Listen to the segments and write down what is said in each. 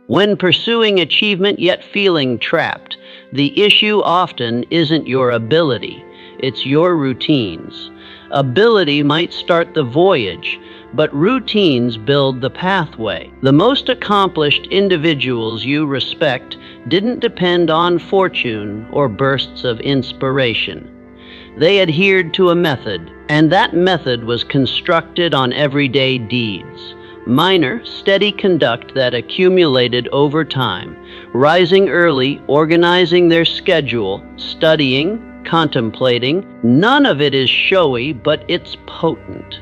When pursuing achievement yet feeling trapped, the issue often isn't your ability, it's your routines. Ability might start the voyage, but routines build the pathway. The most accomplished individuals you respect didn't depend on fortune or bursts of inspiration. They adhered to a method, and that method was constructed on everyday deeds. Minor, steady conduct that accumulated over time, rising early, organizing their schedule, studying, contemplating. None of it is showy, but it's potent.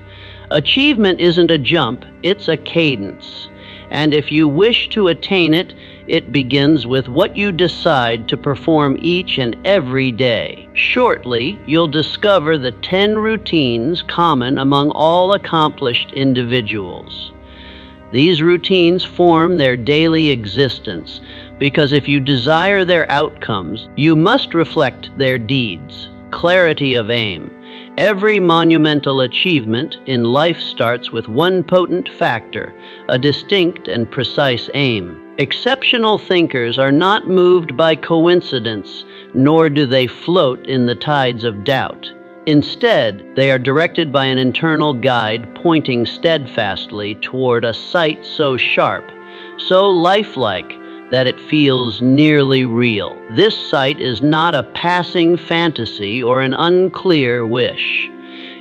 Achievement isn't a jump, it's a cadence. And if you wish to attain it, it begins with what you decide to perform each and every day. Shortly, you'll discover the 10 routines common among all accomplished individuals. These routines form their daily existence, because if you desire their outcomes, you must reflect their deeds. Clarity of aim. Every monumental achievement in life starts with one potent factor, a distinct and precise aim. Exceptional thinkers are not moved by coincidence, nor do they float in the tides of doubt. Instead, they are directed by an internal guide pointing steadfastly toward a sight so sharp, so lifelike, that it feels nearly real. This sight is not a passing fantasy or an unclear wish.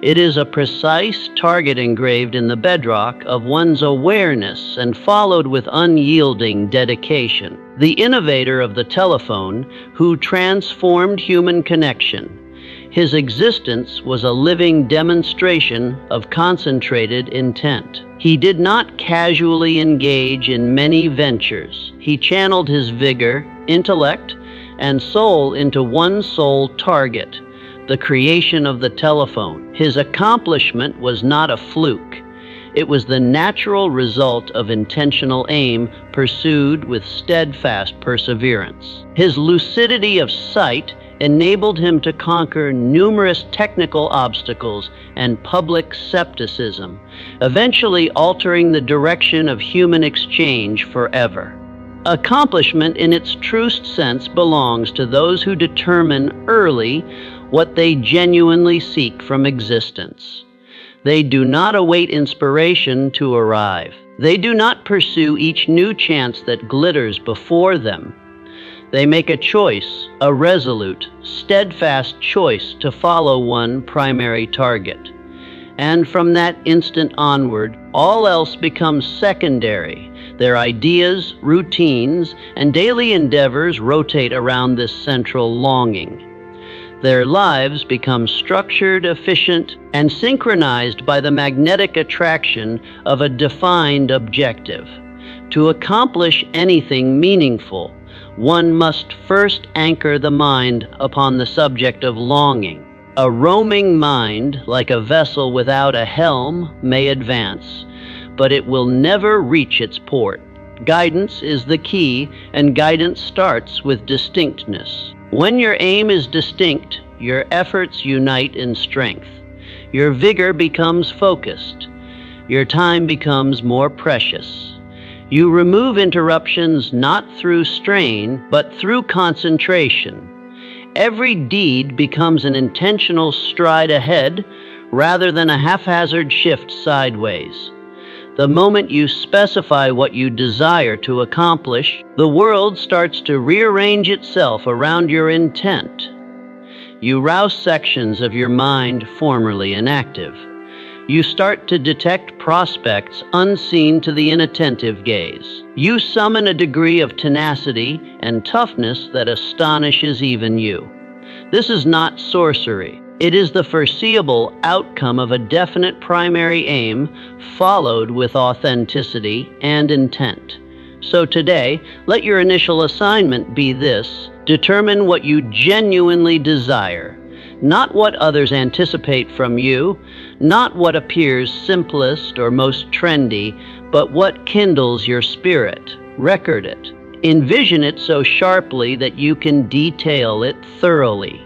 It is a precise target engraved in the bedrock of one's awareness and followed with unyielding dedication. The innovator of the telephone, who transformed human connection, his existence was a living demonstration of concentrated intent. He did not casually engage in many ventures. He channeled his vigor, intellect, and soul into one sole target, the creation of the telephone. His accomplishment was not a fluke. It was the natural result of intentional aim pursued with steadfast perseverance. His lucidity of sight enabled him to conquer numerous technical obstacles and public skepticism, eventually altering the direction of human exchange forever. Accomplishment in its truest sense belongs to those who determine early what they genuinely seek from existence. They do not await inspiration to arrive. They do not pursue each new chance that glitters before them. They make a choice, a resolute, steadfast choice to follow one primary target. And from that instant onward, all else becomes secondary. Their ideas, routines, and daily endeavors rotate around this central longing. Their lives become structured, efficient, and synchronized by the magnetic attraction of a defined objective. To accomplish anything meaningful, one must first anchor the mind upon the subject of longing. A roaming mind, like a vessel without a helm, may advance, but it will never reach its port. Guidance is the key, and guidance starts with distinctness. When your aim is distinct, your efforts unite in strength. Your vigor becomes focused. Your time becomes more precious. You remove interruptions not through strain, but through concentration. Every deed becomes an intentional stride ahead rather than a haphazard shift sideways. The moment you specify what you desire to accomplish, the world starts to rearrange itself around your intent. You rouse sections of your mind formerly inactive. You start to detect prospects unseen to the inattentive gaze. You summon a degree of tenacity and toughness that astonishes even you. This is not sorcery. It is the foreseeable outcome of a definite primary aim followed with authenticity and intent. So today, let your initial assignment be this: determine what you genuinely desire. Not what others anticipate from you, not what appears simplest or most trendy, but what kindles your spirit. Record it. Envision it so sharply that you can detail it thoroughly.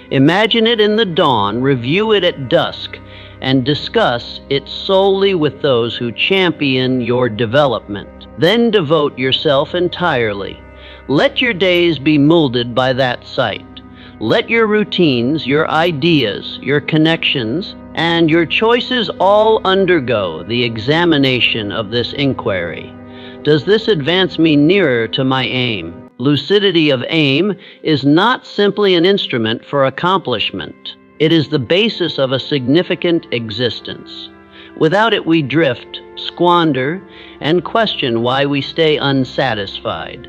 Imagine it in the dawn, review it at dusk, and discuss it solely with those who champion your development. Then devote yourself entirely. Let your days be molded by that sight. Let your routines, your ideas, your connections, and your choices all undergo the examination of this inquiry. Does this advance me nearer to my aim? Lucidity of aim is not simply an instrument for accomplishment. It is the basis of a significant existence. Without it, we drift, squander, and question why we stay unsatisfied.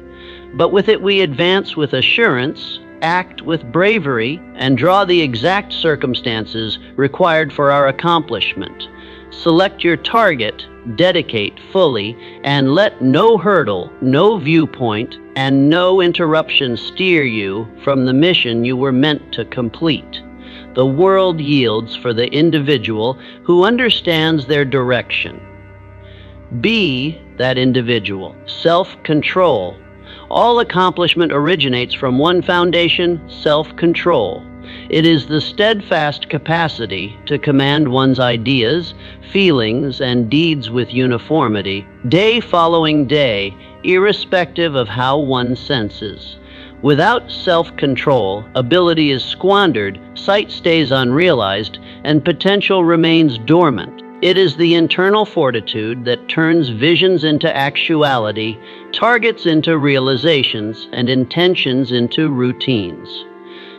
But with it, we advance with assurance, act with bravery, and draw the exact circumstances required for our accomplishment. Select your target, dedicate fully, and let no hurdle, no viewpoint, and no interruption steer you from the mission you were meant to complete. The world yields for the individual who understands their direction. Be that individual. Self-control. All accomplishment originates from one foundation, self-control. It is the steadfast capacity to command one's ideas, feelings, and deeds with uniformity, day following day, irrespective of how one senses. Without self-control, ability is squandered, sight stays unrealized, and potential remains dormant. It is the internal fortitude that turns visions into actuality, targets into realizations, and intentions into routines.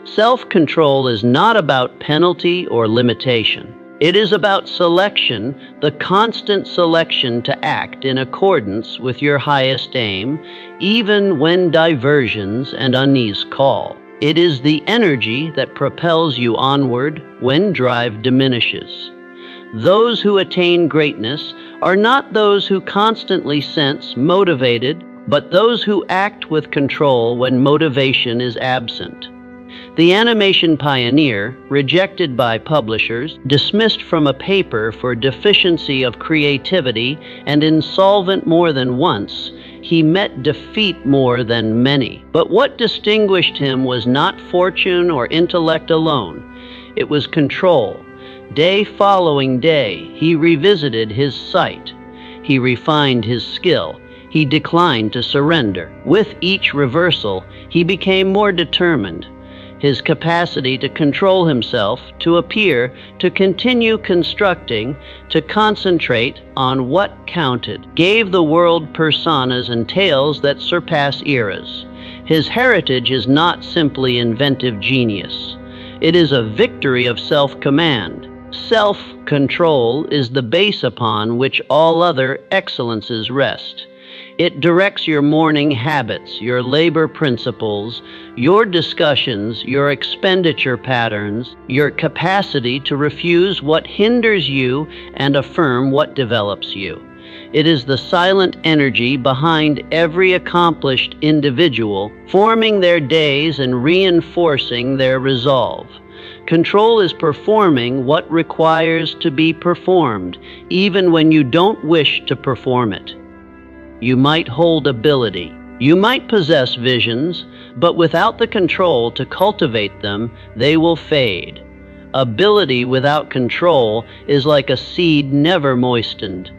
Self-control is not about penalty or limitation. It is about selection, the constant selection to act in accordance with your highest aim, even when diversions and unease call. It is the energy that propels you onward when drive diminishes. Those who attain greatness are not those who constantly sense motivated, but those who act with control when motivation is absent. The animation pioneer, rejected by publishers, dismissed from a paper for deficiency of creativity, and insolvent more than once, he met defeat more than many. But what distinguished him was not fortune or intellect alone. It was control. Day following day, he revisited his sight. He refined his skill. He declined to surrender. With each reversal, he became more determined. His capacity to control himself, to appear, to continue constructing, to concentrate on what counted, gave the world personas and tales that surpass eras. His heritage is not simply inventive genius. It is a victory of self-command. Self-control is the base upon which all other excellences rest. It directs your morning habits, your labor principles, your discussions, your expenditure patterns, your capacity to refuse what hinders you and affirm what develops you. It is the silent energy behind every accomplished individual, forming their days and reinforcing their resolve. Control is performing what requires to be performed, even when you don't wish to perform it. You might hold ability. You might possess visions, but without the control to cultivate them, they will fade. Ability without control is like a seed never moistened.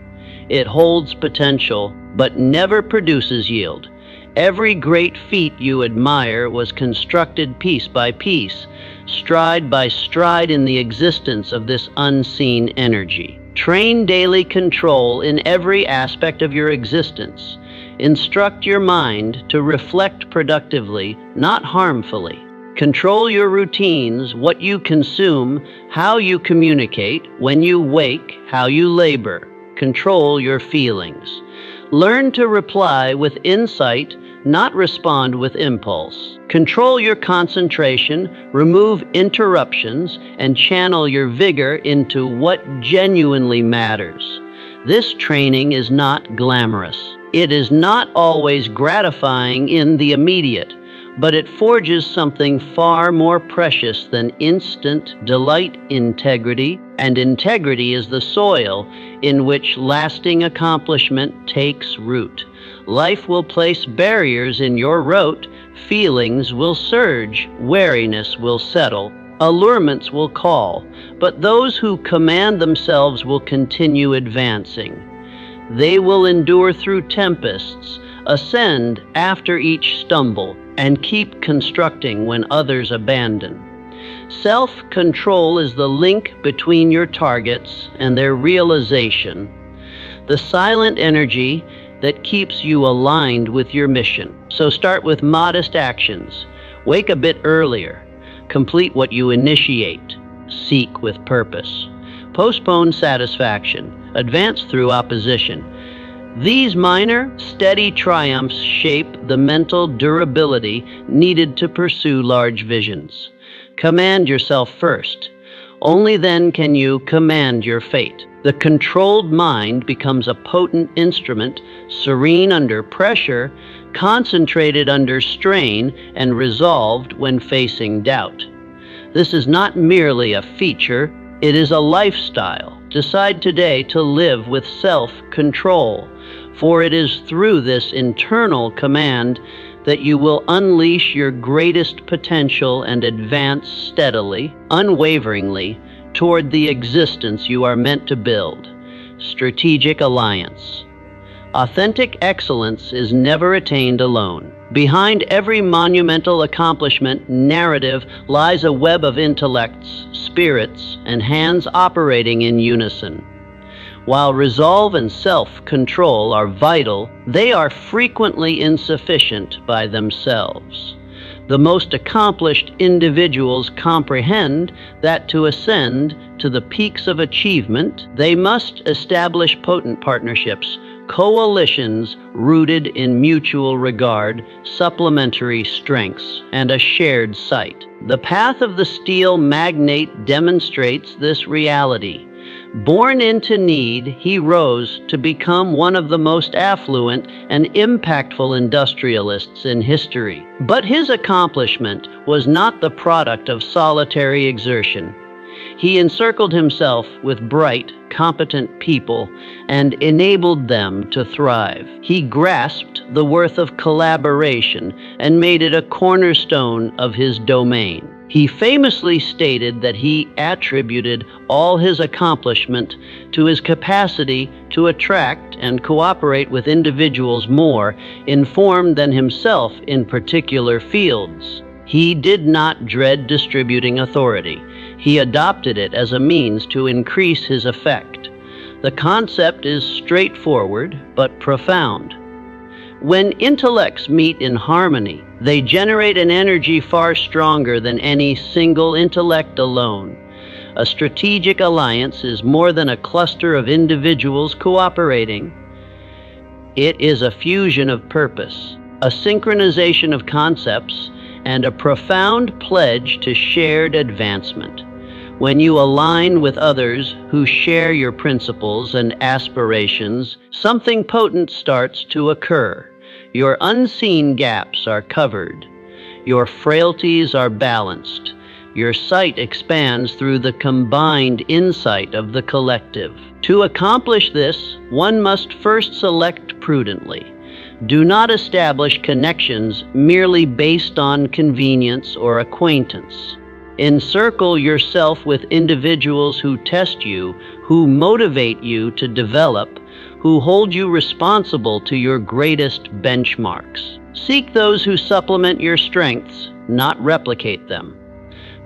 It holds potential, but never produces yield. Every great feat you admire was constructed piece by piece, stride by stride in the existence of this unseen energy. Train daily control in every aspect of your existence. Instruct your mind to reflect productively, not harmfully. Control your routines, what you consume, how you communicate, when you wake, how you labor. Control your feelings. Learn to reply with insight, not respond with impulse. Control your concentration, remove interruptions, and channel your vigor into what genuinely matters. This training is not glamorous. It is not always gratifying in the immediate, but it forges something far more precious than instant delight, integrity, and integrity is the soil in which lasting accomplishment takes root. Life will place barriers in your road, feelings will surge, wariness will settle, allurements will call, but those who command themselves will continue advancing. They will endure through tempests, ascend after each stumble, and keep constructing when others abandon. Self-control is the link between your targets and their realization, the silent energy that keeps you aligned with your mission. So start with modest actions. Wake a bit earlier. Complete what you initiate. Seek with purpose. Postpone satisfaction. Advance through opposition. These minor, steady triumphs shape the mental durability needed to pursue large visions. Command yourself first. Only then can you command your fate. The controlled mind becomes a potent instrument, serene under pressure, concentrated under strain, and resolved when facing doubt. This is not merely a feature, it is a lifestyle. Decide today to live with self-control, for it is through this internal command that you will unleash your greatest potential and advance steadily, unwaveringly, toward the existence you are meant to build. Strategic alliance. Authentic excellence is never attained alone. Behind every monumental accomplishment narrative lies a web of intellects, spirits, and hands operating in unison. While resolve and self-control are vital, they are frequently insufficient by themselves. The most accomplished individuals comprehend that to ascend to the peaks of achievement, they must establish potent partnerships, coalitions rooted in mutual regard, supplementary strengths, and a shared sight. The path of the steel magnate demonstrates this reality. Born into need, he rose to become one of the most affluent and impactful industrialists in history. But his accomplishment was not the product of solitary exertion. He encircled himself with bright, competent people and enabled them to thrive. He grasped the worth of collaboration and made it a cornerstone of his domain. He famously stated that he attributed all his accomplishment to his capacity to attract and cooperate with individuals more informed than himself in particular fields. He did not dread distributing authority. He adopted it as a means to increase his effect. The concept is straightforward but profound. When intellects meet in harmony, they generate an energy far stronger than any single intellect alone. A strategic alliance is more than a cluster of individuals cooperating. It is a fusion of purpose, a synchronization of concepts, and a profound pledge to shared advancement. When you align with others who share your principles and aspirations, something potent starts to occur. Your unseen gaps are covered. Your frailties are balanced. Your sight expands through the combined insight of the collective. To accomplish this, one must first select prudently. Do not establish connections merely based on convenience or acquaintance. Encircle yourself with individuals who test you, who motivate you to develop, who hold you responsible to your greatest benchmarks. Seek those who supplement your strengths, not replicate them.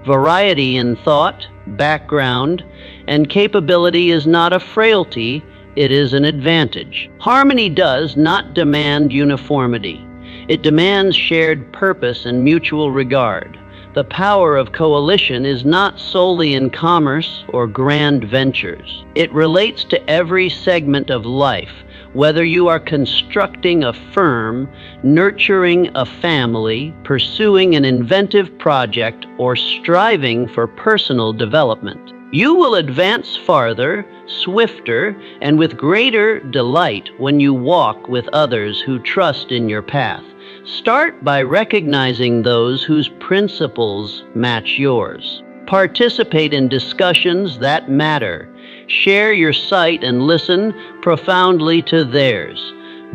Variety in thought, background, and capability is not a frailty, it is an advantage. Harmony does not demand uniformity. It demands shared purpose and mutual regard. The power of coalition is not solely in commerce or grand ventures. It relates to every segment of life, whether you are constructing a firm, nurturing a family, pursuing an inventive project, or striving for personal development. You will advance farther, swifter, and with greater delight when you walk with others who trust in your path. Start by recognizing those whose principles match yours. Participate in discussions that matter. Share your sight and listen profoundly to theirs.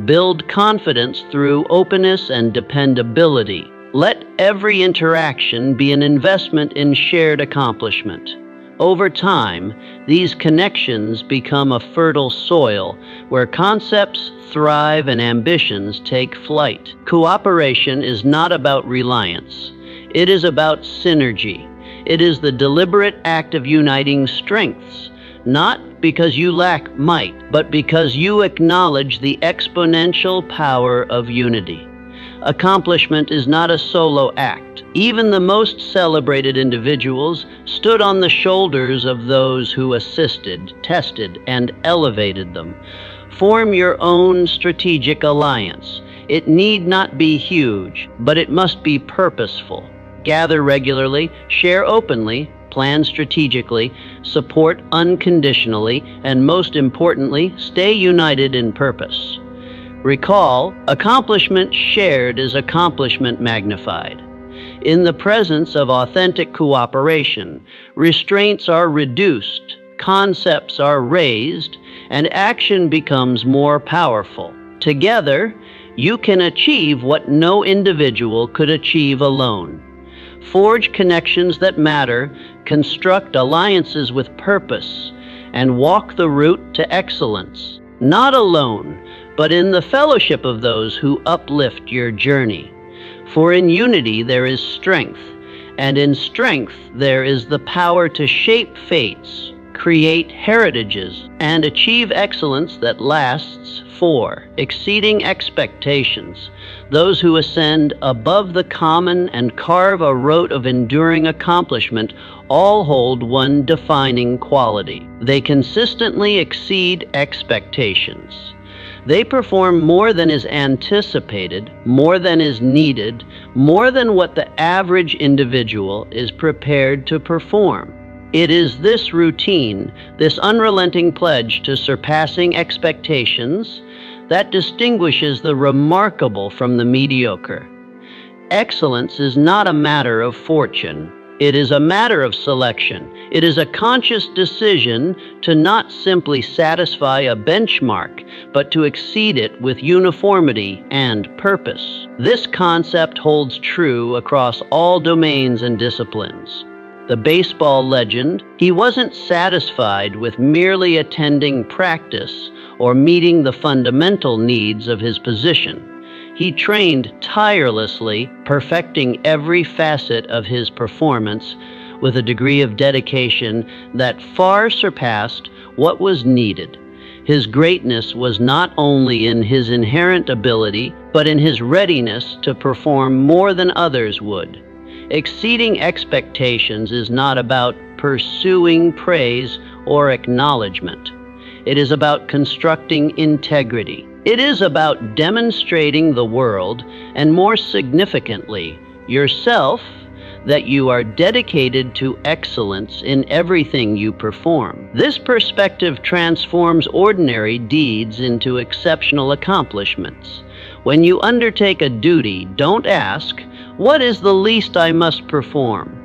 Build confidence through openness and dependability. Let every interaction be an investment in shared accomplishment. Over time, these connections become a fertile soil where concepts thrive and ambitions take flight. Cooperation is not about reliance. It is about synergy. It is the deliberate act of uniting strengths, not because you lack might, but because you acknowledge the exponential power of unity. Accomplishment is not a solo act. Even the most celebrated individuals stood on the shoulders of those who assisted, tested, and elevated them. Form your own strategic alliance. It need not be huge, but it must be purposeful. Gather regularly, share openly, plan strategically, support unconditionally, and most importantly, stay united in purpose. Recall, accomplishment shared is accomplishment magnified. In the presence of authentic cooperation, restraints are reduced, concepts are raised, and action becomes more powerful. Together, you can achieve what no individual could achieve alone. Forge connections that matter, construct alliances with purpose, and walk the route to excellence, not alone, but in the fellowship of those who uplift your journey. For in unity there is strength, and in strength there is the power to shape fates, create heritages, and achieve excellence that lasts. 4. Exceeding expectations. Those who ascend above the common and carve a road of enduring accomplishment all hold one defining quality. They consistently exceed expectations. They perform more than is anticipated, more than is needed, more than what the average individual is prepared to perform. It is this routine, this unrelenting pledge to surpassing expectations, that distinguishes the remarkable from the mediocre. Excellence is not a matter of fortune. It is a matter of selection. It is a conscious decision to not simply satisfy a benchmark, but to exceed it with uniformity and purpose. This concept holds true across all domains and disciplines. The baseball legend, he wasn't satisfied with merely attending practice or meeting the fundamental needs of his position. He trained tirelessly, perfecting every facet of his performance with a degree of dedication that far surpassed what was needed. His greatness was not only in his inherent ability, but in his readiness to perform more than others would. Exceeding expectations is not about pursuing praise or acknowledgement. It is about constructing integrity. It is about demonstrating the world, and more significantly, yourself, that you are dedicated to excellence in everything you perform. This perspective transforms ordinary deeds into exceptional accomplishments. When you undertake a duty, don't ask, "What is the least I must perform?"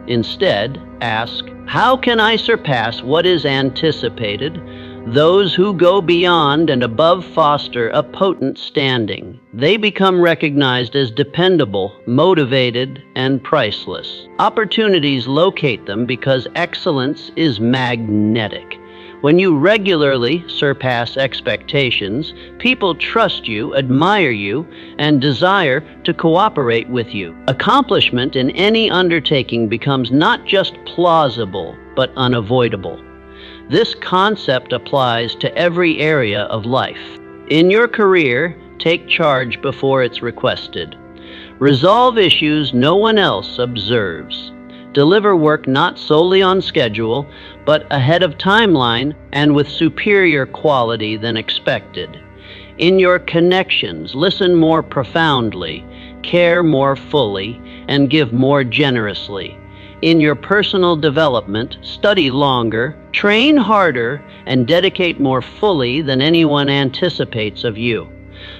Instead, ask, "How can I surpass what is anticipated?" Those who go beyond and above foster a potent standing. They become recognized as dependable, motivated, and priceless. Opportunities locate them because excellence is magnetic. When you regularly surpass expectations, people trust you, admire you, and desire to cooperate with you. Accomplishment in any undertaking becomes not just plausible, but unavoidable. This concept applies to every area of life. In your career, take charge before it's requested. Resolve issues no one else observes. Deliver work not solely on schedule, but ahead of timeline and with superior quality than expected. In your connections, listen more profoundly, care more fully, and give more generously. In your personal development, study longer, train harder, and dedicate more fully than anyone anticipates of you.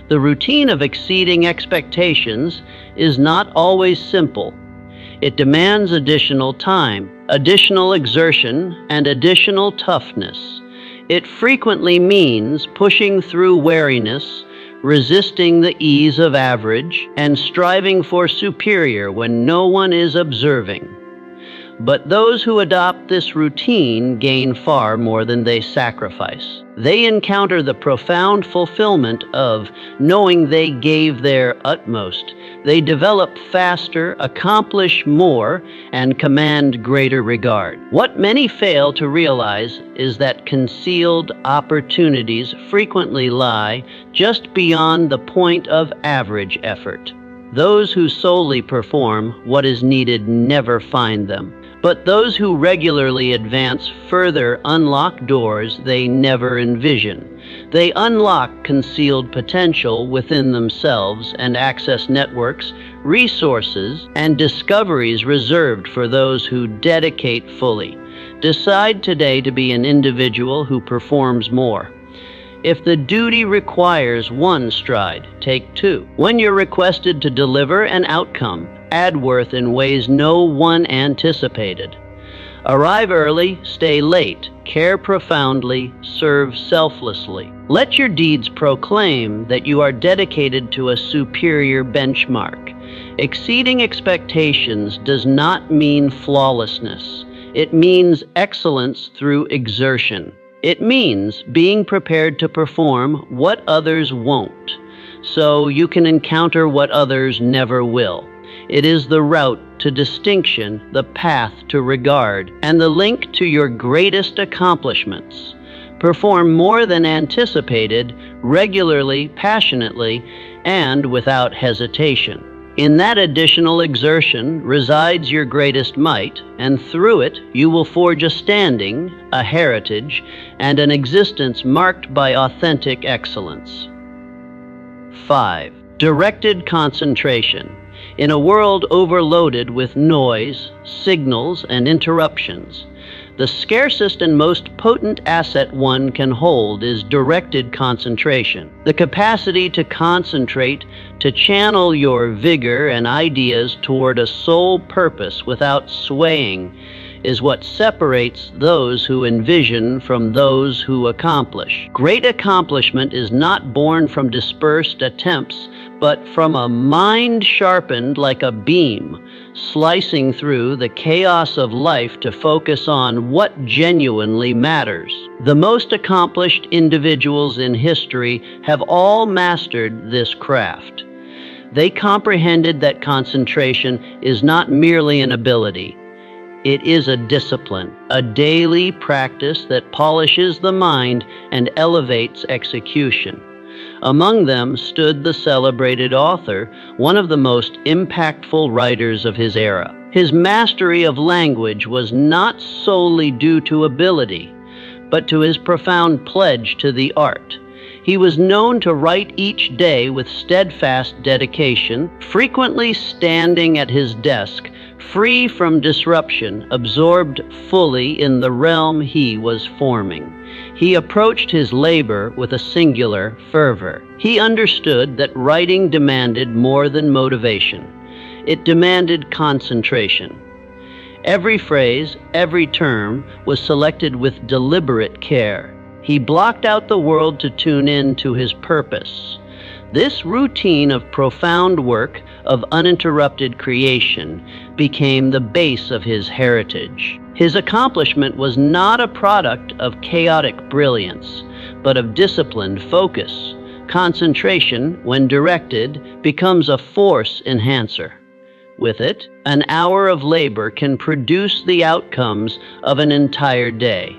The routine of exceeding expectations is not always simple. It demands additional time, additional exertion, and additional toughness. It frequently means pushing through weariness, resisting the ease of average, and striving for superior when no one is observing. But those who adopt this routine gain far more than they sacrifice. They encounter the profound fulfillment of knowing they gave their utmost. They develop faster, accomplish more, and command greater regard. What many fail to realize is that concealed opportunities frequently lie just beyond the point of average effort. Those who solely perform what is needed never find them. But those who regularly advance further unlock doors they never envision. They unlock concealed potential within themselves and access networks, resources, and discoveries reserved for those who dedicate fully. Decide today to be an individual who performs more. If the duty requires one stride, take two. When you're requested to deliver an outcome, add worth in ways no one anticipated. Arrive early, stay late, care profoundly, serve selflessly. Let your deeds proclaim that you are dedicated to a superior benchmark. Exceeding expectations does not mean flawlessness. It means excellence through exertion. It means being prepared to perform what others won't, so you can encounter what others never will. It is the route to distinction, the path to regard, and the link to your greatest accomplishments. Perform more than anticipated, regularly, passionately, and without hesitation. In that additional exertion resides your greatest might, and through it you will forge a standing, a heritage, and an existence marked by authentic excellence. 5. Directed concentration. In a world overloaded with noise, signals, and interruptions, the scarcest and most potent asset one can hold is directed concentration. The capacity to concentrate, to channel your vigor and ideas toward a sole purpose without swaying, is what separates those who envision from those who accomplish. Great accomplishment is not born from dispersed attempts, but from a mind sharpened like a beam, slicing through the chaos of life to focus on what genuinely matters. The most accomplished individuals in history have all mastered this craft. They comprehended that concentration is not merely an ability. It is a discipline, a daily practice that polishes the mind and elevates execution. Among them stood the celebrated author, one of the most impactful writers of his era. His mastery of language was not solely due to ability, but to his profound pledge to the art. He was known to write each day with steadfast dedication, frequently standing at his desk, free from disruption, absorbed fully in the realm he was forming. He approached his labor with a singular fervor. He understood that writing demanded more than motivation. It demanded concentration. Every phrase, every term was selected with deliberate care. He blocked out the world to tune in to his purpose. This routine of profound work, of uninterrupted creation, became the base of his heritage. His accomplishment was not a product of chaotic brilliance, but of disciplined focus. Concentration, when directed, becomes a force enhancer. With it, an hour of labor can produce the outcomes of an entire day.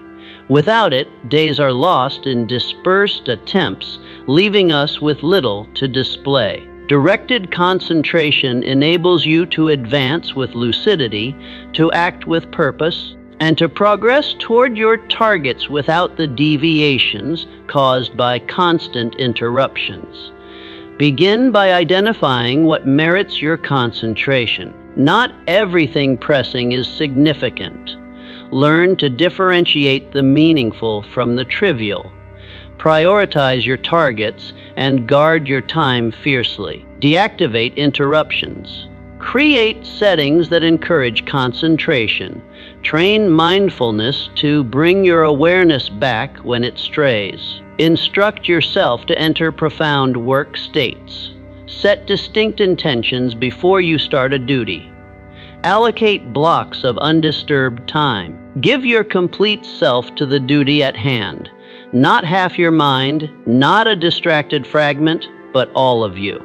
Without it, days are lost in dispersed attempts, leaving us with little to display. Directed concentration enables you to advance with lucidity, to act with purpose, and to progress toward your targets without the deviations caused by constant interruptions. Begin by identifying what merits your concentration. Not everything pressing is significant. Learn to differentiate the meaningful from the trivial. Prioritize your targets and guard your time fiercely. Deactivate interruptions. Create settings that encourage concentration. Train mindfulness to bring your awareness back when it strays. Instruct yourself to enter profound work states. Set distinct intentions before you start a duty. Allocate blocks of undisturbed time. Give your complete self to the duty at hand. Not half your mind, not a distracted fragment, but all of you.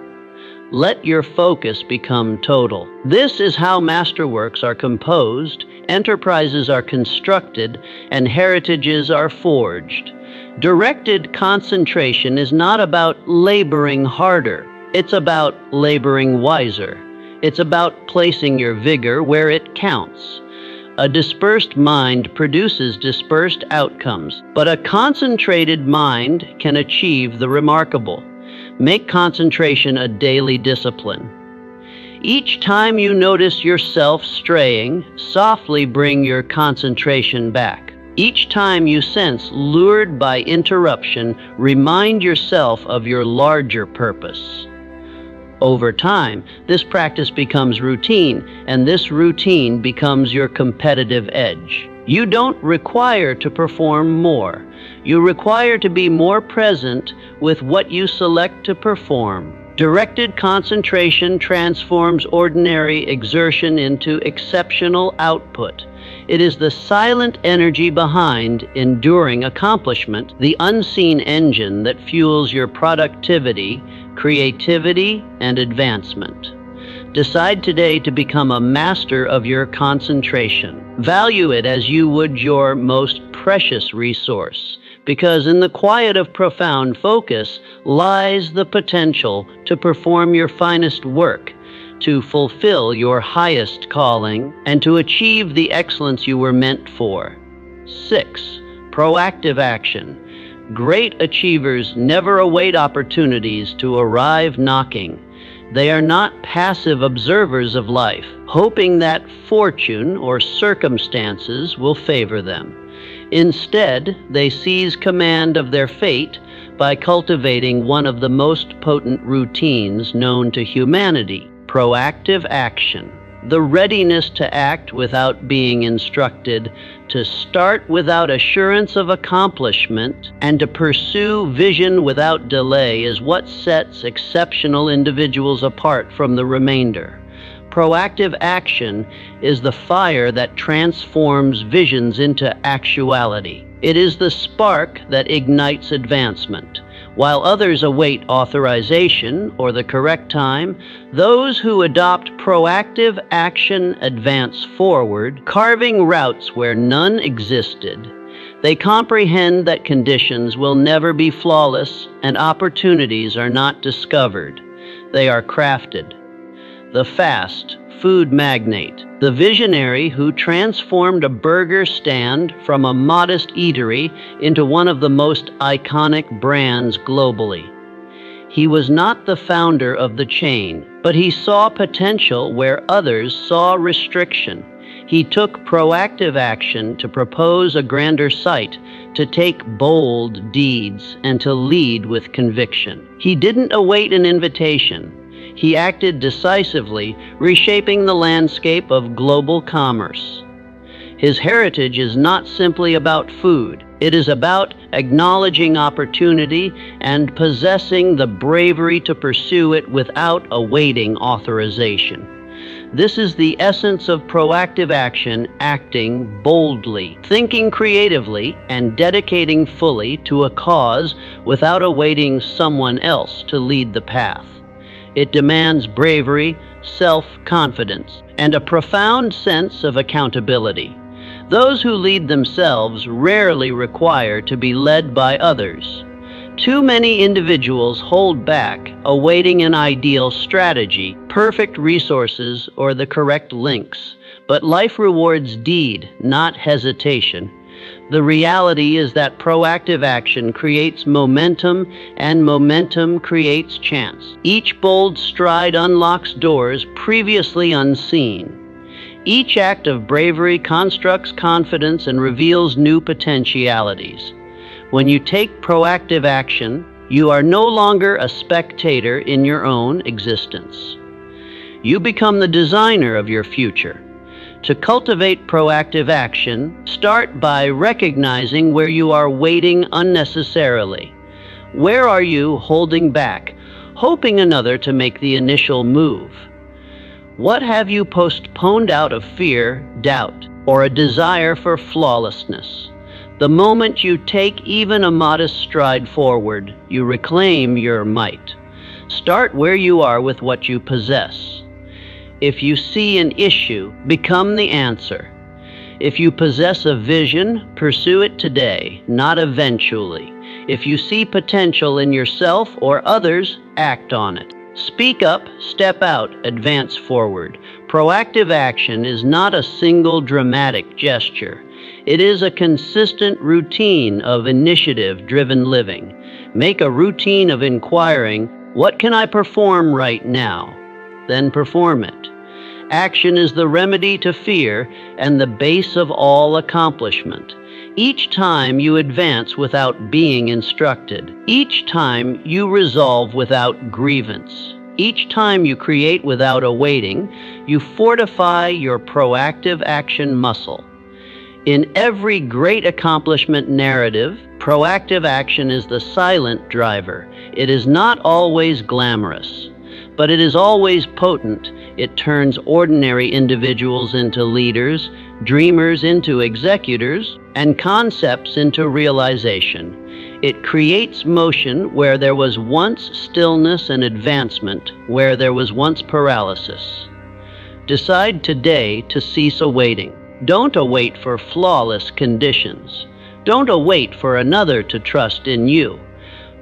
Let your focus become total. This is how masterworks are composed, enterprises are constructed, and heritages are forged. Directed concentration is not about laboring harder. It's about laboring wiser. It's about placing your vigor where it counts. A dispersed mind produces dispersed outcomes, but a concentrated mind can achieve the remarkable. Make concentration a daily discipline. Each time you notice yourself straying, softly bring your concentration back. Each time you sense lured by interruption, remind yourself of your larger purpose. Over time, this practice becomes routine, and this routine becomes your competitive edge. You don't require to perform more. You require to be more present with what you select to perform. Directed concentration transforms ordinary exertion into exceptional output. It is the silent energy behind enduring accomplishment, the unseen engine that fuels your productivity, creativity, and advancement. Decide today to become a master of your concentration. Value it as you would your most precious resource, because in the quiet of profound focus lies the potential to perform your finest work, to fulfill your highest calling, and to achieve the excellence you were meant for. 6. Proactive action. Great achievers never await opportunities to arrive knocking. They are not passive observers of life, hoping that fortune or circumstances will favor them. Instead, they seize command of their fate by cultivating one of the most potent routines known to humanity: proactive action. The readiness to act without being instructed, to start without assurance of accomplishment, and to pursue vision without delay is what sets exceptional individuals apart from the remainder. Proactive action is the fire that transforms visions into actuality. It is the spark that ignites advancement. While others await authorization or the correct time, those who adopt proactive action advance forward, carving routes where none existed. They comprehend that conditions will never be flawless and opportunities are not discovered. They are crafted. The fast food magnate, the visionary who transformed a burger stand from a modest eatery into one of the most iconic brands globally. He was not the founder of the chain, but he saw potential where others saw restriction. He took proactive action to propose a grander sight, to take bold deeds, and to lead with conviction. He didn't await an invitation. He acted decisively, reshaping the landscape of global commerce. His heritage is not simply about food. It is about acknowledging opportunity and possessing the bravery to pursue it without awaiting authorization. This is the essence of proactive action: acting boldly, thinking creatively, and dedicating fully to a cause without awaiting someone else to lead the path. It demands bravery, self-confidence, and a profound sense of accountability. Those who lead themselves rarely require to be led by others. Too many individuals hold back, awaiting an ideal strategy, perfect resources, or the correct links. But life rewards deed, not hesitation. The reality is that proactive action creates momentum, and momentum creates chance. Each bold stride unlocks doors previously unseen. Each act of bravery constructs confidence and reveals new potentialities. When you take proactive action, you are no longer a spectator in your own existence. You become the designer of your future. To cultivate proactive action, start by recognizing where you are waiting unnecessarily. Where are you holding back, hoping another to make the initial move? What have you postponed out of fear, doubt, or a desire for flawlessness? The moment you take even a modest stride forward, you reclaim your might. Start where you are with what you possess. If you see an issue, become the answer. If you possess a vision, pursue it today, not eventually. If you see potential in yourself or others, act on it. Speak up, step out, advance forward. Proactive action is not a single dramatic gesture. It is a consistent routine of initiative-driven living. Make a routine of inquiring, what can I perform right now? Then perform it. Action is the remedy to fear and the base of all accomplishment. Each time you advance without being instructed. Each time you resolve without grievance. Each time you create without awaiting, you fortify your proactive action muscle. In every great accomplishment narrative, proactive action is the silent driver. It is not always glamorous, but it is always potent. It turns ordinary individuals into leaders, dreamers into executors, and concepts into realization. It creates motion where there was once stillness and advancement where there was once paralysis. Decide today to cease awaiting. Don't await for flawless conditions. Don't await for another to trust in you.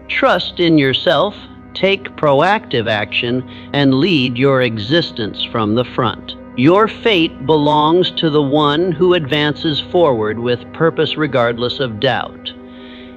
Trust in yourself, take proactive action, and lead your existence from the front. Your fate belongs to the one who advances forward with purpose regardless of doubt.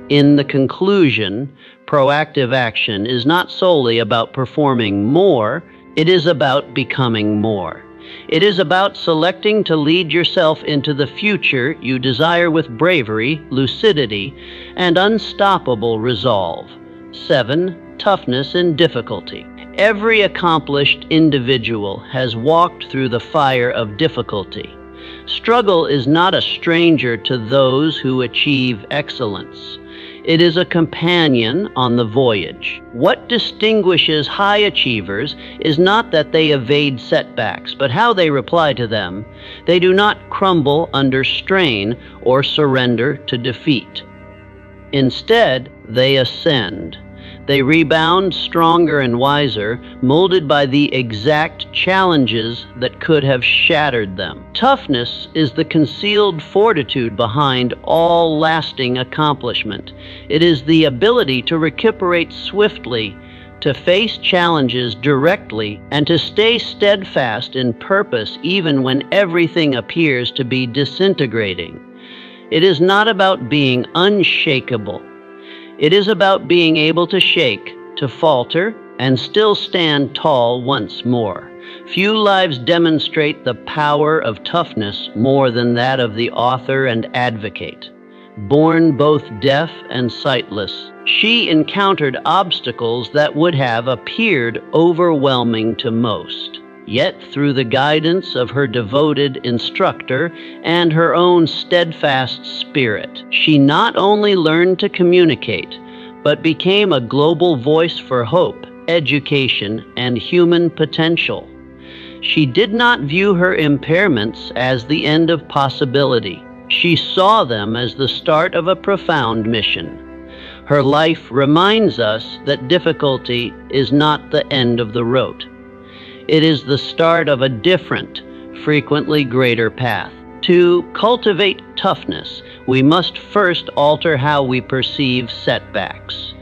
In the conclusion, proactive action is not solely about performing more, it is about becoming more. It is about selecting to lead yourself into the future you desire with bravery, lucidity, and unstoppable resolve. 7. Toughness in difficulty. Every accomplished individual has walked through the fire of difficulty. Struggle is not a stranger to those who achieve excellence. It is a companion on the voyage. What distinguishes high achievers is not that they evade setbacks, but how they reply to them. They do not crumble under strain or surrender to defeat. Instead, they ascend. They rebound stronger and wiser, molded by the exact challenges that could have shattered them. Toughness is the concealed fortitude behind all lasting accomplishment. It is the ability to recuperate swiftly, to face challenges directly, and to stay steadfast in purpose even when everything appears to be disintegrating. It is not about being unshakable. It is about being able to shake, to falter, and still stand tall once more. Few lives demonstrate the power of toughness more than that of the author and advocate. Born both deaf and sightless, she encountered obstacles that would have appeared overwhelming to most. Yet through the guidance of her devoted instructor and her own steadfast spirit, she not only learned to communicate, but became a global voice for hope, education, and human potential. She did not view her impairments as the end of possibility. She saw them as the start of a profound mission. Her life reminds us that difficulty is not the end of the road. It is the start of a different, frequently greater path. To cultivate toughness, we must first alter how we perceive setbacks.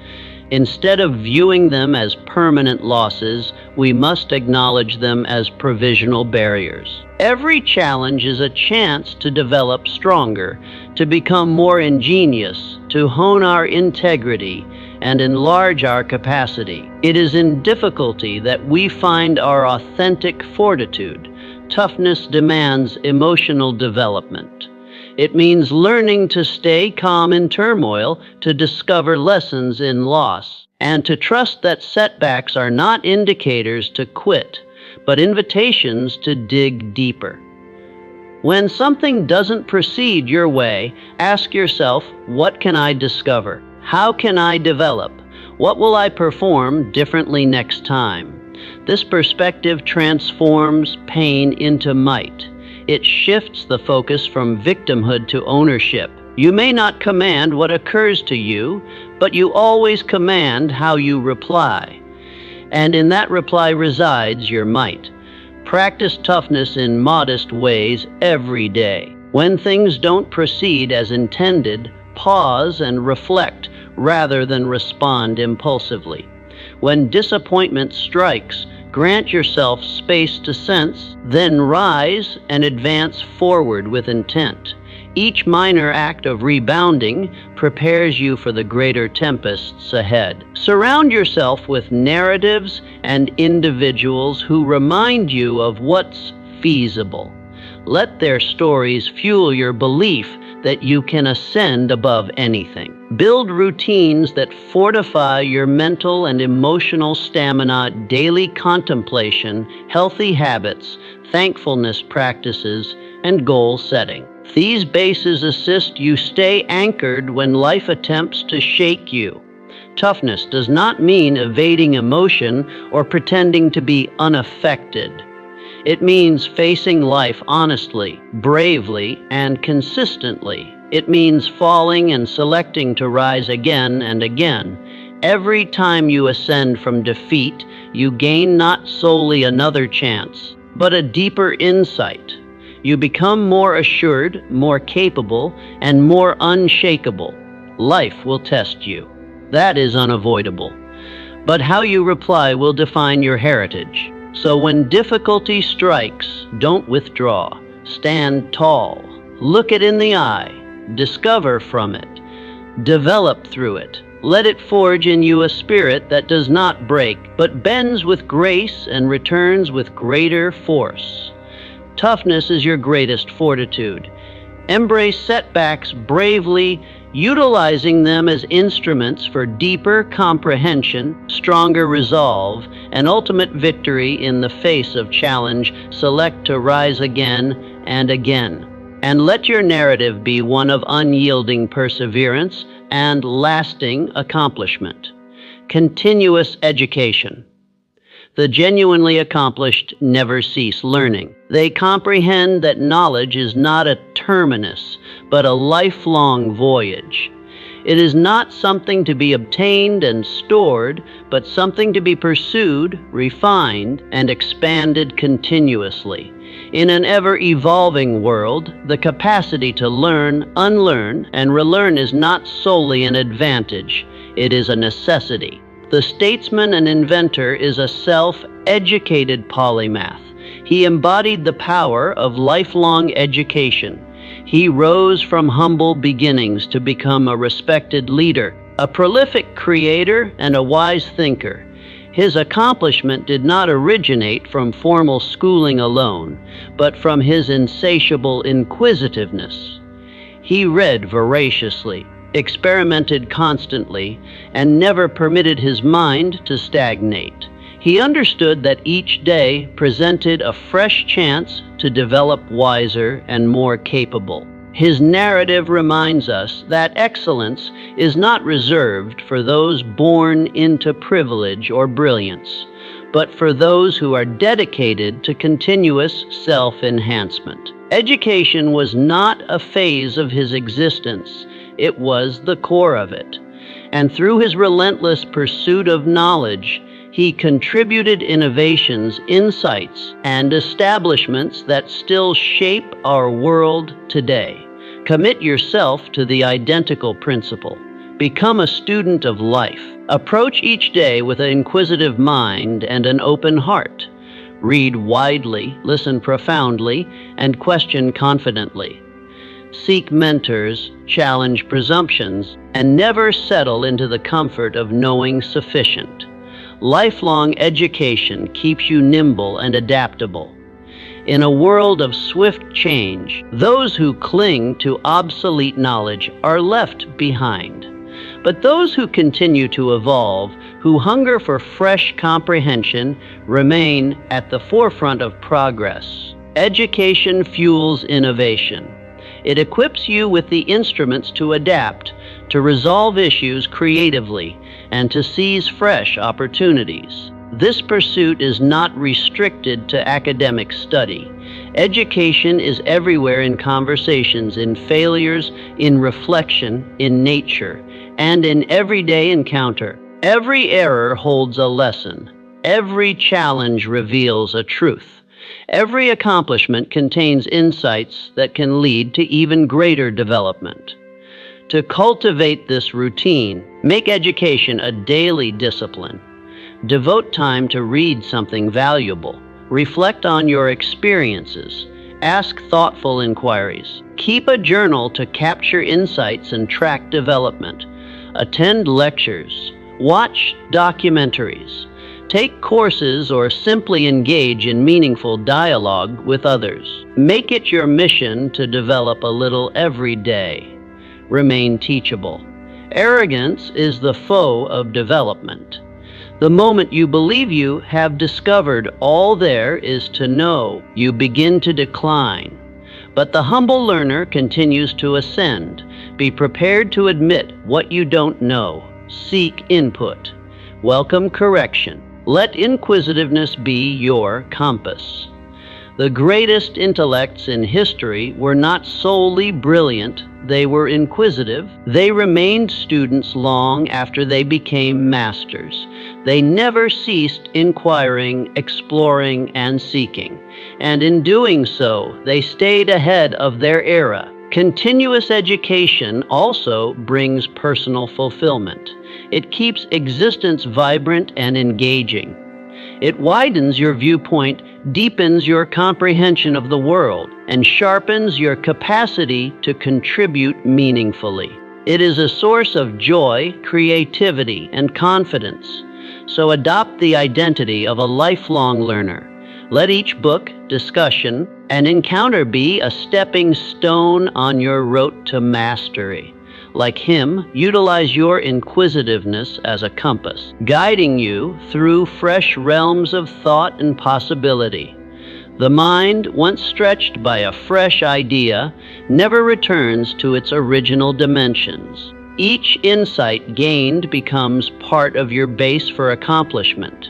Instead of viewing them as permanent losses, we must acknowledge them as provisional barriers. Every challenge is a chance to develop stronger, to become more ingenious, to hone our integrity, and enlarge our capacity. It is in difficulty that we find our authentic fortitude. Toughness demands emotional development. It means learning to stay calm in turmoil, to discover lessons in loss, and to trust that setbacks are not indicators to quit, but invitations to dig deeper. When something doesn't proceed your way, ask yourself, what can I discover? How can I develop? What will I perform differently next time? This perspective transforms pain into might. It shifts the focus from victimhood to ownership. You may not command what occurs to you, but you always command how you reply. And in that reply resides your might. Practice toughness in modest ways every day. When things don't proceed as intended, pause and reflect rather than respond impulsively. When disappointment strikes, grant yourself space to sense, then rise and advance forward with intent. Each minor act of rebounding prepares you for the greater tempests ahead. Surround yourself with narratives and individuals who remind you of what's feasible. Let their stories fuel your belief that you can ascend above anything. Build routines that fortify your mental and emotional stamina, daily contemplation, healthy habits, thankfulness practices, and goal setting. These bases assist you stay anchored when life attempts to shake you. Toughness does not mean evading emotion or pretending to be unaffected. It means facing life honestly, bravely, and consistently. It means falling and selecting to rise again and again. Every time you ascend from defeat, you gain not solely another chance, but a deeper insight. You become more assured, more capable, and more unshakable. Life will test you. That is unavoidable. But how you reply will define your heritage. So when difficulty strikes, don't withdraw. Stand tall. Look it in the eye. Discover from it. Develop through it. Let it forge in you a spirit that does not break, but bends with grace and returns with greater force. Toughness is your greatest fortitude. Embrace setbacks bravely, utilizing them as instruments for deeper comprehension, stronger resolve, and ultimate victory in the face of challenge. Select to rise again and again. And let your narrative be one of unyielding perseverance and lasting accomplishment. Continuous education. The genuinely accomplished never cease learning. They comprehend that knowledge is not a terminus, but a lifelong voyage. It is not something to be obtained and stored, but something to be pursued, refined, and expanded continuously. In an ever-evolving world, the capacity to learn, unlearn, and relearn is not solely an advantage. It is a necessity. The statesman and inventor is a self-educated polymath. He embodied the power of lifelong education. He rose from humble beginnings to become a respected leader, a prolific creator, and a wise thinker. His accomplishment did not originate from formal schooling alone, but from his insatiable inquisitiveness. He read voraciously, experimented constantly, and never permitted his mind to stagnate. He understood that each day presented a fresh chance to develop wiser and more capable. His narrative reminds us that excellence is not reserved for those born into privilege or brilliance, but for those who are dedicated to continuous self-enhancement. Education was not a phase of his existence. It was the core of it. And through his relentless pursuit of knowledge, he contributed innovations, insights, and establishments that still shape our world today. Commit yourself to the identical principle. Become a student of life. Approach each day with an inquisitive mind and an open heart. Read widely, listen profoundly, and question confidently. Seek mentors, challenge presumptions, and never settle into the comfort of knowing sufficient. Lifelong education keeps you nimble and adaptable. In a world of swift change, those who cling to obsolete knowledge are left behind. But those who continue to evolve, who hunger for fresh comprehension, remain at the forefront of progress. Education fuels innovation. It equips you with the instruments to adapt, to resolve issues creatively, and to seize fresh opportunities. This pursuit is not restricted to academic study. Education is everywhere in conversations, in failures, in reflection, in nature, and in everyday encounter. Every error holds a lesson. Every challenge reveals a truth. Every accomplishment contains insights that can lead to even greater development. To cultivate this routine, make education a daily discipline. Devote time to read something valuable. Reflect on your experiences. Ask thoughtful inquiries. Keep a journal to capture insights and track development. Attend lectures. Watch documentaries. Take courses or simply engage in meaningful dialogue with others. Make it your mission to develop a little every day. Remain teachable. Arrogance is the foe of development. The moment you believe you have discovered all there is to know, you begin to decline. But the humble learner continues to ascend. Be prepared to admit what you don't know. Seek input. Welcome correction. Let inquisitiveness be your compass. The greatest intellects in history were not solely brilliant, they were inquisitive. They remained students long after they became masters. They never ceased inquiring, exploring, and seeking. And in doing so, they stayed ahead of their era. Continuous education also brings personal fulfillment. It keeps existence vibrant and engaging. It widens your viewpoint, deepens your comprehension of the world, and sharpens your capacity to contribute meaningfully. It is a source of joy, creativity, and confidence. So adopt the identity of a lifelong learner. Let each book, discussion, and encounter be a stepping stone on your road to mastery. Like him, utilize your inquisitiveness as a compass, guiding you through fresh realms of thought and possibility. The mind, once stretched by a fresh idea, never returns to its original dimensions. Each insight gained becomes part of your base for accomplishment.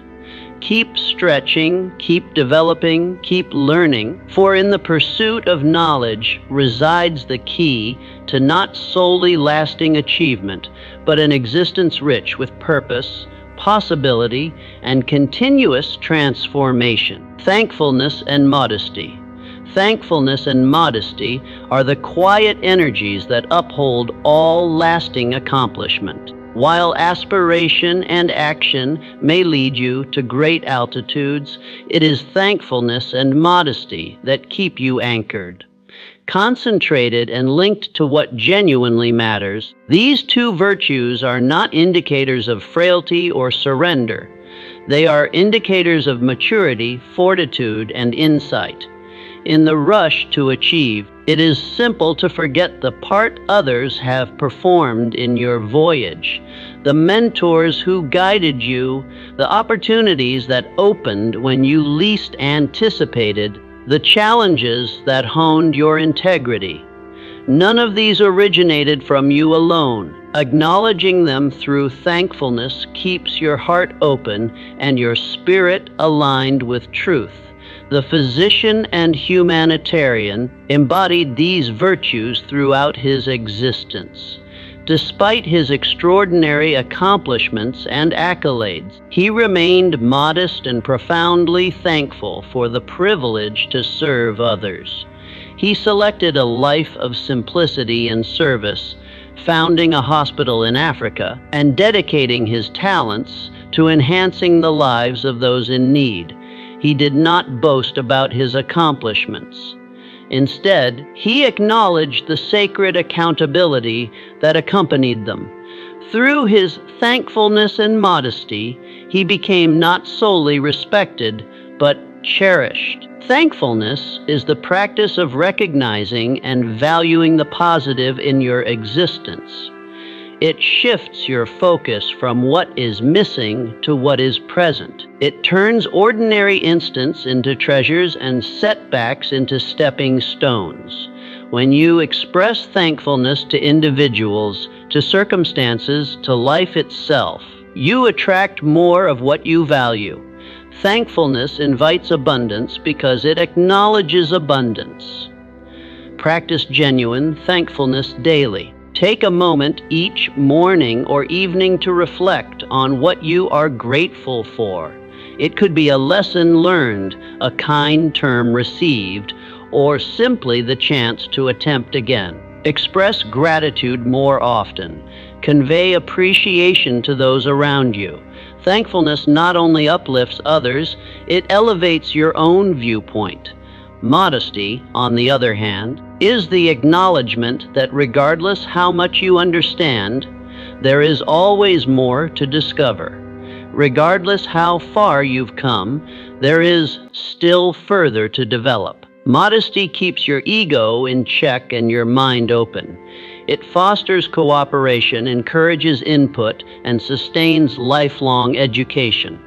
Keep stretching, keep developing, keep learning, for in the pursuit of knowledge resides the key to not solely lasting achievement, but an existence rich with purpose, possibility, and continuous transformation. Thankfulness and modesty. Thankfulness and modesty are the quiet energies that uphold all lasting accomplishment. While aspiration and action may lead you to great altitudes, it is thankfulness and modesty that keep you anchored. Concentrated and linked to what genuinely matters, these two virtues are not indicators of frailty or surrender. They are indicators of maturity, fortitude, and insight. In the rush to achieve, it is simple to forget the part others have performed in your voyage, the mentors who guided you, the opportunities that opened when you least anticipated, the challenges that honed your integrity. None of these originated from you alone. Acknowledging them through thankfulness keeps your heart open and your spirit aligned with truth. The physician and humanitarian embodied these virtues throughout his existence. Despite his extraordinary accomplishments and accolades, he remained modest and profoundly thankful for the privilege to serve others. He selected a life of simplicity and service, founding a hospital in Africa and dedicating his talents to enhancing the lives of those in need. He did not boast about his accomplishments. Instead, he acknowledged the sacred accountability that accompanied them. Through his thankfulness and modesty, he became not solely respected, but cherished. Thankfulness is the practice of recognizing and valuing the positive in your existence. It shifts your focus from what is missing to what is present. It turns ordinary instants into treasures and setbacks into stepping stones. When you express thankfulness to individuals, to circumstances, to life itself, you attract more of what you value. Thankfulness invites abundance because it acknowledges abundance. Practice genuine thankfulness daily. Take a moment each morning or evening to reflect on what you are grateful for. It could be a lesson learned, a kind term received, or simply the chance to attempt again. Express gratitude more often. Convey appreciation to those around you. Thankfulness not only uplifts others, it elevates your own viewpoint. Modesty, on the other hand, is the acknowledgement that regardless how much you understand, there is always more to discover. Regardless how far you've come, there is still further to develop. Modesty keeps your ego in check and your mind open. It fosters cooperation, encourages input, and sustains lifelong education.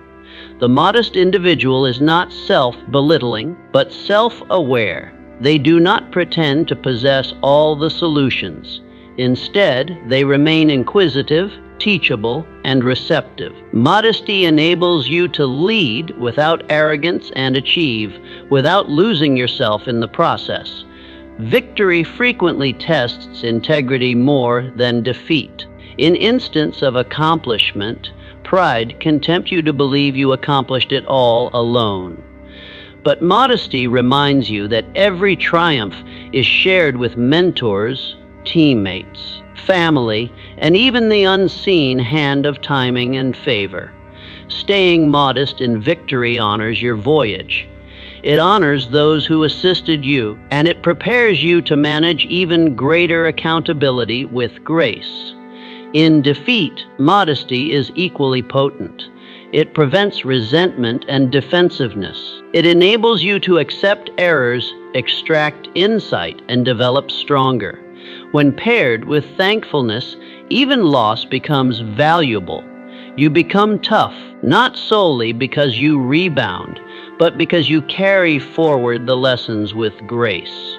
The modest individual is not self-belittling, but self-aware. They do not pretend to possess all the solutions. Instead, they remain inquisitive, teachable, and receptive. Modesty enables you to lead without arrogance and achieve without losing yourself in the process. Victory frequently tests integrity more than defeat. In instance of accomplishment, pride can tempt you to believe you accomplished it all alone. But modesty reminds you that every triumph is shared with mentors, teammates, family, and even the unseen hand of timing and favor. Staying modest in victory honors your voyage. It honors those who assisted you, and it prepares you to manage even greater accountability with grace. In defeat, modesty is equally potent. It prevents resentment and defensiveness. It enables you to accept errors, extract insight, and develop stronger. When paired with thankfulness, even loss becomes valuable. You become tough, not solely because you rebound, but because you carry forward the lessons with grace.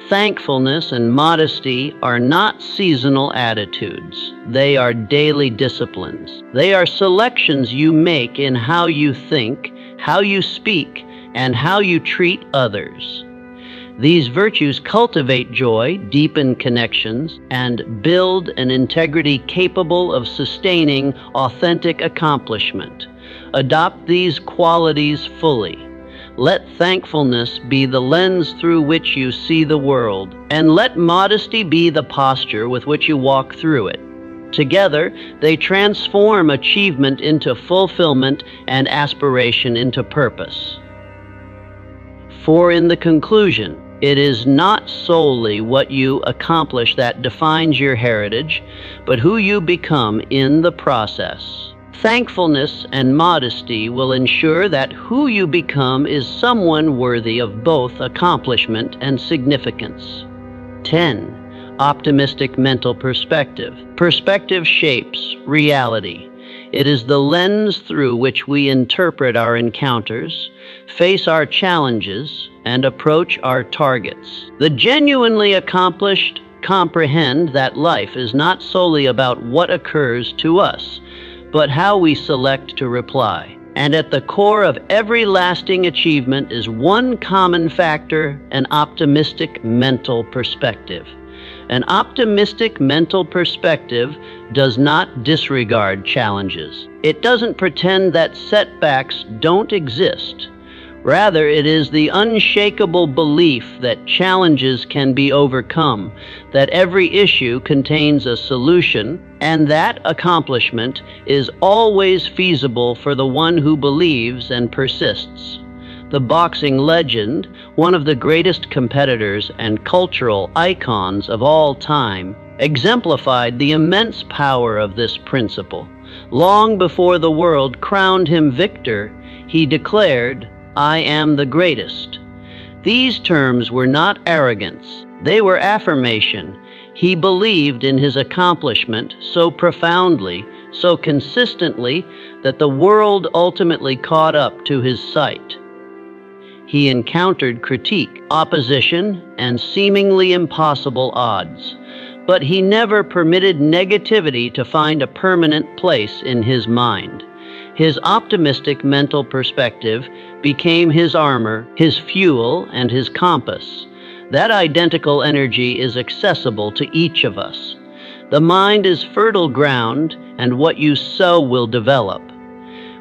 Thankfulness and modesty are not seasonal attitudes. They are daily disciplines. They are selections you make in how you think, how you speak, and how you treat others. These virtues cultivate joy, deepen connections, and build an integrity capable of sustaining authentic accomplishment. Adopt these qualities fully. Let thankfulness be the lens through which you see the world, and let modesty be the posture with which you walk through it. Together, they transform achievement into fulfillment and aspiration into purpose. For in the conclusion, it is not solely what you accomplish that defines your heritage, but who you become in the process. Thankfulness and modesty will ensure that who you become is someone worthy of both accomplishment and significance. 10. Optimistic mental perspective. Perspective shapes reality. It is the lens through which we interpret our encounters, face our challenges, and approach our targets. The genuinely accomplished comprehend that life is not solely about what occurs to us, but how we select to reply. And at the core of every lasting achievement is one common factor: an optimistic mental perspective. An optimistic mental perspective does not disregard challenges. It doesn't pretend that setbacks don't exist. Rather, it is the unshakable belief that challenges can be overcome, that every issue contains a solution, and that accomplishment is always feasible for the one who believes and persists. The boxing legend, one of the greatest competitors and cultural icons of all time, exemplified the immense power of this principle. Long before the world crowned him victor, he declared, "I am the greatest." These terms were not arrogance, they were affirmation. He believed in his accomplishment so profoundly, so consistently, that the world ultimately caught up to his sight. He encountered critique, opposition, and seemingly impossible odds. but he never permitted negativity to find a permanent place in his mind. His optimistic mental perspective became his armor, his fuel, and his compass. That identical energy is accessible to each of us. The mind is fertile ground, and what you sow will develop.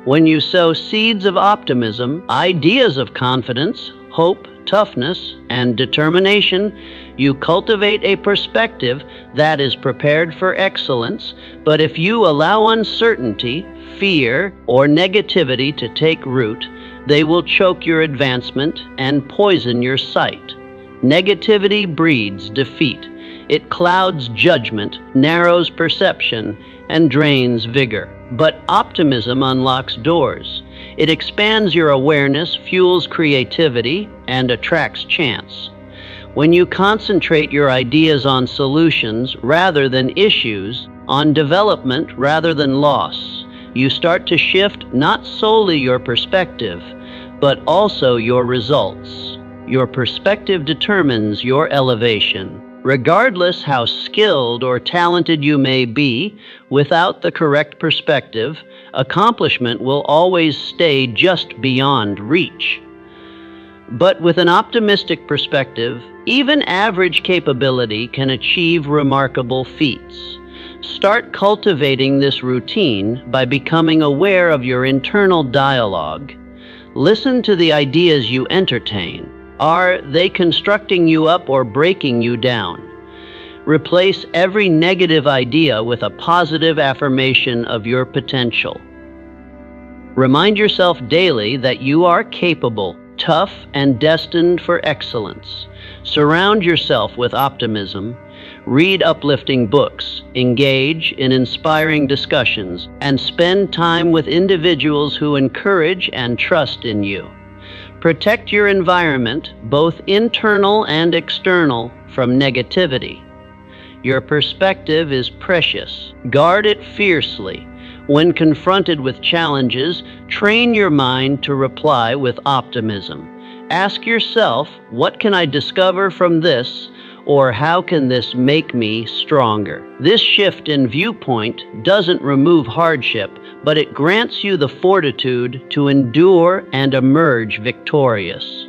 When you sow seeds of optimism, ideas of confidence, hope, toughness, and determination, you cultivate a perspective that is prepared for excellence. But if you allow uncertainty, fear, or negativity to take root, they will choke your advancement and poison your sight. Negativity breeds defeat. It clouds judgment, narrows perception, and drains vigor. But optimism unlocks doors. It expands your awareness, fuels creativity, and attracts chance. When you concentrate your ideas on solutions rather than issues, on development rather than loss, you start to shift not solely your perspective, but also your results. Your perspective determines your elevation. Regardless how skilled or talented you may be, without the correct perspective, accomplishment will always stay just beyond reach. But with an optimistic perspective, even average capability can achieve remarkable feats. Start cultivating this routine by becoming aware of your internal dialogue. Listen to the ideas you entertain. Are they constructing you up or breaking you down? Replace every negative idea with a positive affirmation of your potential. Remind yourself daily that you are capable, tough, and destined for excellence. Surround yourself with optimism. Read uplifting books, engage in inspiring discussions, and spend time with individuals who encourage and trust in you. Protect your environment, both internal and external, from negativity. Your perspective is precious. Guard it fiercely. When confronted with challenges, train your mind to reply with optimism. Ask yourself, what can I discover from this, or how can this make me stronger? This shift in viewpoint doesn't remove hardship, but it grants you the fortitude to endure and emerge victorious.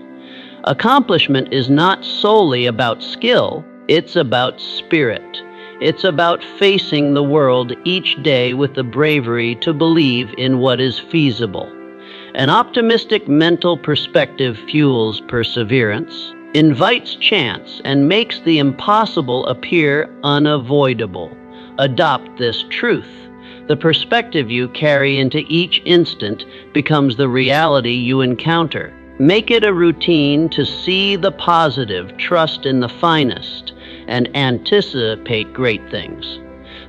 Accomplishment is not solely about skill, it's about spirit. It's about facing the world each day with the bravery to believe in what is feasible. An optimistic mental perspective fuels perseverance, invites chance, and makes the impossible appear unavoidable. Adopt this truth. The perspective you carry into each instant becomes the reality you encounter. Make it a routine to see the positive, trust in the finest, and anticipate great things.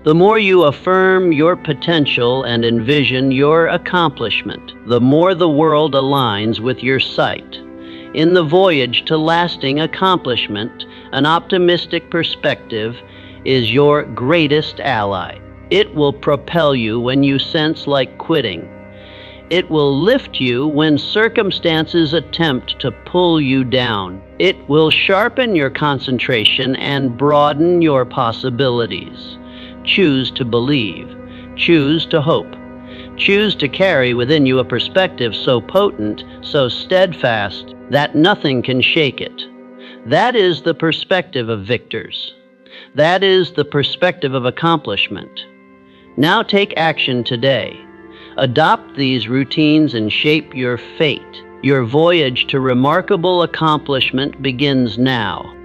The more you affirm your potential and envision your accomplishment, the more the world aligns with your sight. In the voyage to lasting accomplishment, an optimistic perspective is your greatest ally. It will propel you when you sense like quitting. It will lift you when circumstances attempt to pull you down. It will sharpen your concentration and broaden your possibilities. Choose to believe. Choose to hope. Choose to carry within you a perspective so potent, so steadfast, that nothing can shake it. That is the perspective of victors. That is the perspective of accomplishment. Now take action today. Adopt these routines and shape your fate. Your voyage to remarkable accomplishment begins now.